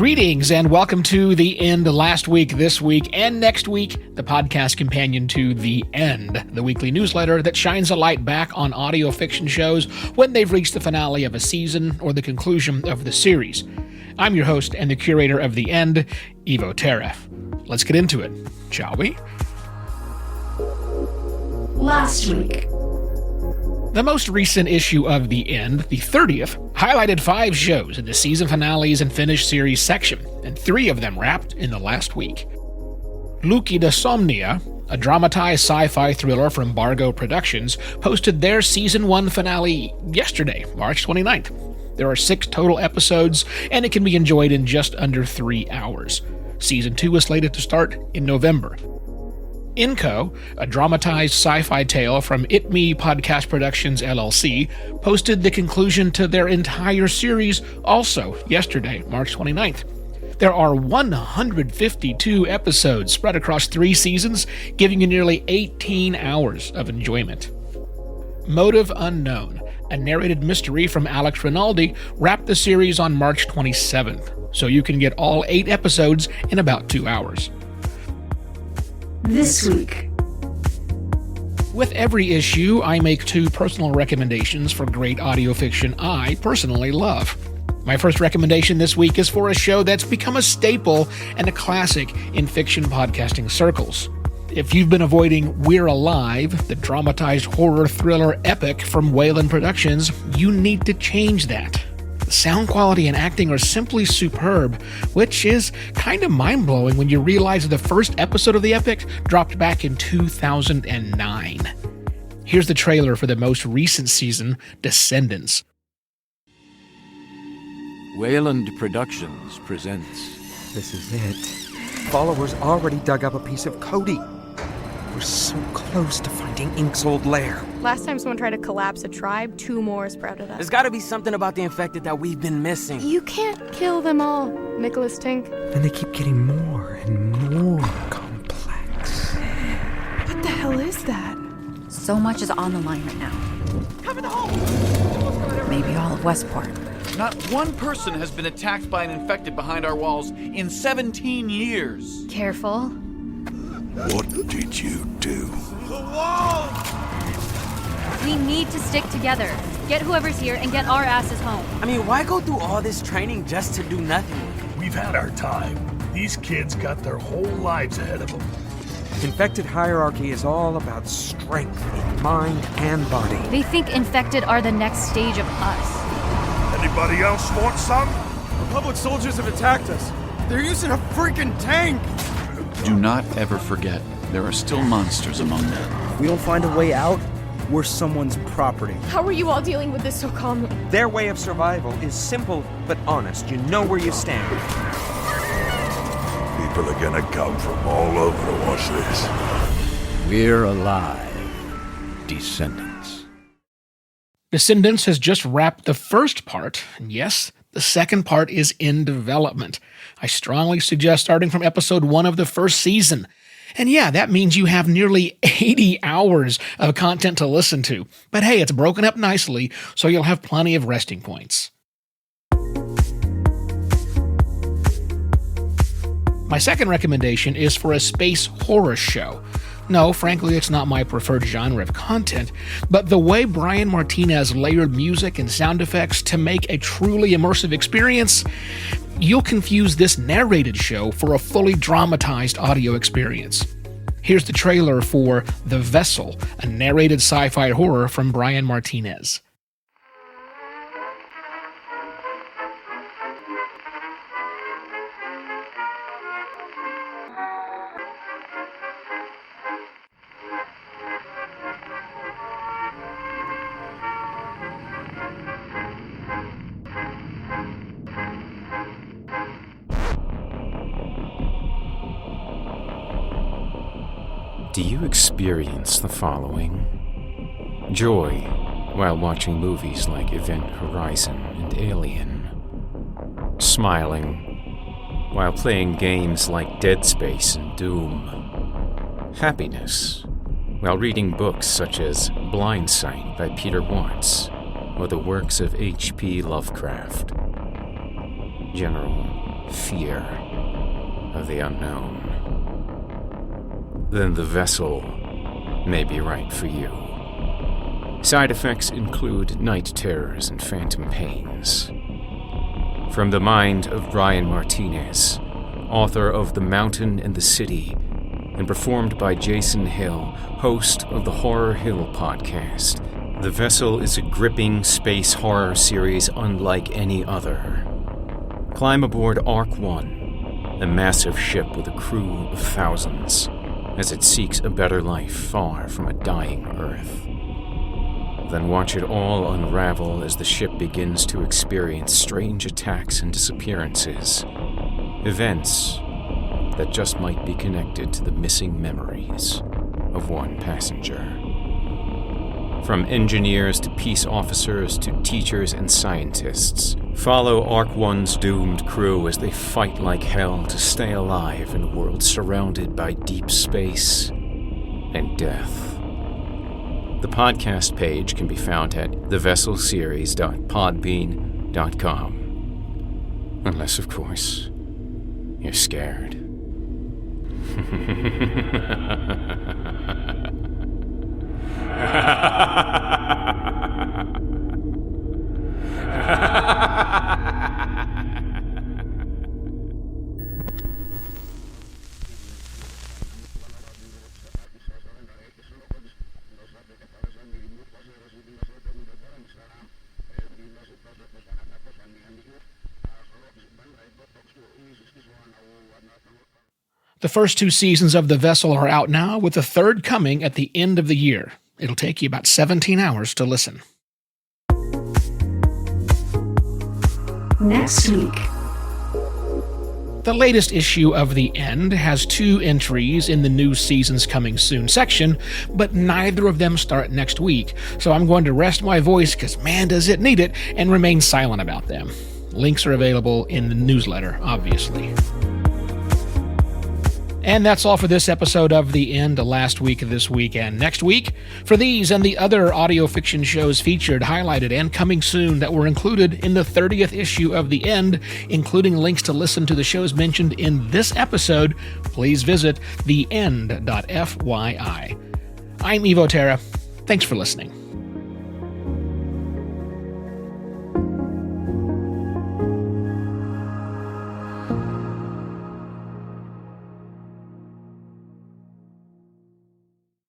Greetings and welcome to The End. Last week, this week, and next week, the podcast companion to The End, the weekly newsletter that shines a light back on audio fiction shows when they've reached the finale of a season or the conclusion of the series. I'm your host and the curator of The End, Evo Terra. Let's get into it, shall we? Last week. The most recent issue of The End, the 30th, highlighted 5 shows in the season finales and finished series section, and 3 of them wrapped in the last week. Lucida Somnia, a dramatized sci-fi thriller from Bargo Productions, posted their Season 1 finale yesterday, March 29th. There are 6 total episodes, and it can be enjoyed in just under 3 hours. Season 2 is slated to start in November. Inco, a dramatized sci-fi tale from It Me Podcast Productions LLC, posted the conclusion to their entire series also yesterday, March 29th. There are 152 episodes spread across 3 seasons, giving you nearly 18 hours of enjoyment. Motive Unknown, a narrated mystery from Alex Rinaldi, wrapped the series on March 27th, so you can get all 8 episodes in about 2 hours. This week. With every issue, I make 2 personal recommendations for great audio fiction I personally love. My first recommendation this week is for a show that's become a staple and a classic in fiction podcasting circles. If you've been avoiding We're Alive, the dramatized horror thriller epic from Wayland Productions, you need to change that. The sound quality and acting are simply superb, which is kind of mind-blowing when you realize the first episode of the epic dropped back in 2009. Here's the trailer for the most recent season, Descendants. Wayland Productions presents... This is it. Followers already dug up a piece of Cody. We're so close to finding Ink's old lair. Last time someone tried to collapse a tribe, 2 more sprouted up. There's gotta be something about the infected that we've been missing. You can't kill them all, Nicholas Tink. And they keep getting more and more complex. What the hell is that? So much is on the line right now. Cover the hole! Maybe all of Westport. Not one person has been attacked by an infected behind our walls in 17 years. Careful. What did you do? The wall! We need to stick together. Get whoever's here and get our asses home. I mean, why go through all this training just to do nothing? We've had our time. These kids got their whole lives ahead of them. Infected hierarchy is all about strength in mind and body. They think infected are the next stage of us. Anybody else want some? Republic soldiers have attacked us. They're using a freaking tank! Do not ever forget, there are still monsters among them. If we don't find a way out, we're someone's property. How are you all dealing with this so calmly? Their way of survival is simple but honest. You know where you stand. People are gonna come from all over to watch this. We're alive. Descendants. Descendants has just wrapped the first part, and yes, the second part is in development. I strongly suggest starting from episode 1 of the first season. And yeah, that means you have nearly 80 hours of content to listen to. But hey, it's broken up nicely, so you'll have plenty of resting points. My second recommendation is for a space horror show. No, frankly, it's not my preferred genre of content, but the way Brian Martinez layered music and sound effects to make a truly immersive experience, you'll confuse this narrated show for a fully dramatized audio experience. Here's the trailer for The Vessel, a narrated sci-fi horror from Brian Martinez. Do you experience the following? Joy while watching movies like Event Horizon and Alien. Smiling while playing games like Dead Space and Doom. Happiness while reading books such as Blind Sight by Peter Watts or the works of H.P. Lovecraft. General fear of the unknown, then the vessel may be right for you. Side effects include night terrors and phantom pains. From the mind of Brian Martinez, author of The Mountain and the City, and performed by Jason Hill, host of the Horror Hill podcast, The Vessel is a gripping space horror series unlike any other. Climb aboard Ark 1, a massive ship with a crew of thousands, as it seeks a better life far from a dying Earth. Then watch it all unravel as the ship begins to experience strange attacks and disappearances. Events that just might be connected to the missing memories of one passenger. From engineers to peace officers to teachers and scientists, follow Ark 1's doomed crew as they fight like hell to stay alive in a world surrounded by deep space and death. The podcast page can be found at thevesselseries.podbean.com. Unless, of course, you're scared. The first 2 seasons of The Vessel are out now, with the third coming at the end of the year. It'll take you about 17 hours to listen. Next week. The latest issue of The End has 2 entries in the new season's coming soon section, but neither of them start next week, so I'm going to rest my voice, because man does it need it, and remain silent about them. Links are available in the newsletter, obviously. And that's all for this episode of The End, last week, this week, and next week. For these and the other audio fiction shows featured, highlighted, and coming soon that were included in the 30th issue of The End, including links to listen to the shows mentioned in this episode, please visit theend.fyi. I'm Evo Terra. Thanks for listening.